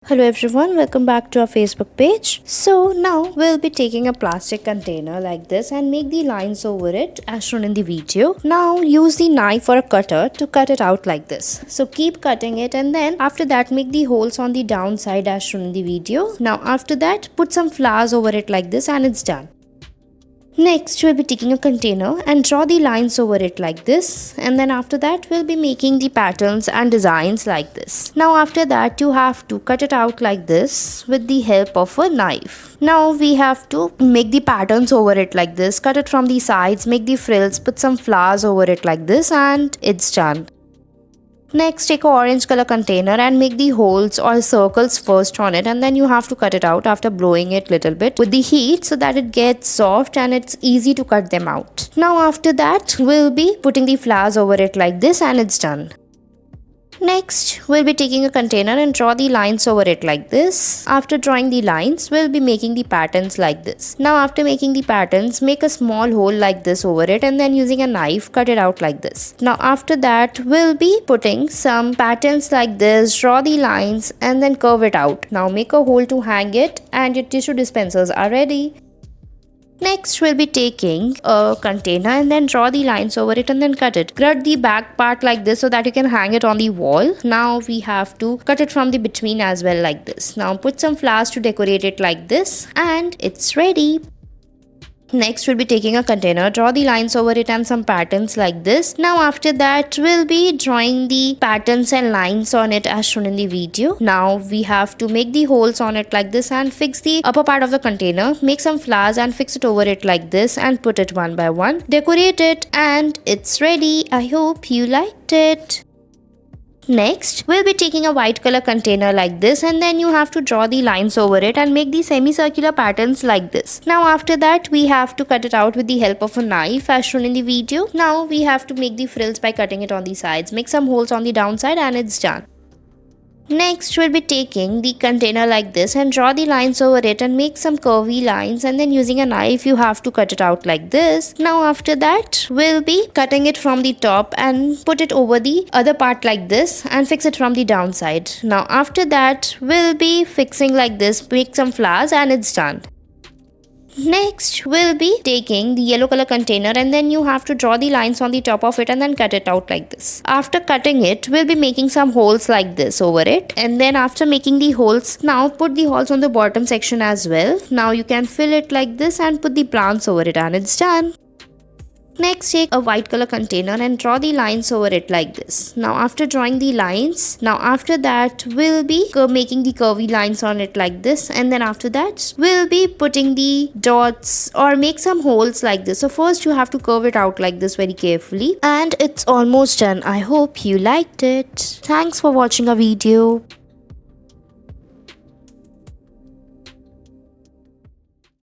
Hello everyone, welcome back to our Facebook page. So now we'll be taking a plastic container like this and make the lines over it as shown in the video. Now use the knife or a cutter to cut it out like this. So keep cutting it and then after that make the holes on the downside as shown in the video. Now after that put some flowers over it like this and it's done. Next, we'll be taking a container and draw the lines over it like this, and then after that we'll be making the patterns and designs like this. Now after that you have to cut it out like this with the help of a knife. Now we have to make the patterns over it like this, cut it from the sides, make the frills, put some flowers over it like this and it's done. Next, take an orange color container and make the holes or circles first on it, and then you have to cut it out after blowing it little bit with the heat so that it gets soft and it's easy to cut them out. Now after that we'll be putting the flowers over it like this and it's done. Next, we'll be taking a container and draw the lines over it like this. After drawing the lines, we'll be making the patterns like this. Now after making the patterns, make a small hole like this over it and then using a knife, cut it out like this. Now after that, we'll be putting some patterns like this, draw the lines and then curve it out. Now make a hole to hang it and your tissue dispensers are ready. Next, we'll be taking a container and then draw the lines over it and then cut it. Cut the back part like this so that you can hang it on the wall. Now we have to cut it from the between as well like this. Now put some flowers to decorate it like this and it's ready. Next, we'll be taking a container, draw the lines over it and some patterns like this. Now after that, we'll be drawing the patterns and lines on it as shown in the video. Now we have to make the holes on it like this and fix the upper part of the container. Make some flowers and fix it over it like this and put it one by one. Decorate it and it's ready. I hope you liked it. Next, we'll be taking a white color container like this and then you have to draw the lines over it and make the semicircular patterns like this. Now after that, we have to cut it out with the help of a knife as shown in the video. Now we have to make the frills by cutting it on the sides. Make some holes on the downside and it's done. Next, we'll be taking the container like this and draw the lines over it and make some curvy lines and then using a knife you have to cut it out like this. Now after that, we'll be cutting it from the top and put it over the other part like this and fix it from the downside. Now after that, we'll be fixing like this, make some flowers and it's done. Next, we'll be taking the yellow color container and then you have to draw the lines on the top of it and then cut it out like this. After cutting it, we'll be making some holes like this over it, and then after making the holes, now put the holes on the bottom section as well. Now you can fill it like this and put the plants over it and it's done. Next, take a white color container and draw the lines over it like this. Now after drawing the lines, now after that we'll be making the curvy lines on it like this, and then after that we'll be putting the dots or make some holes like this. So first you have to curve it out like this very carefully and it's almost done. I hope you liked it. Thanks for watching our video.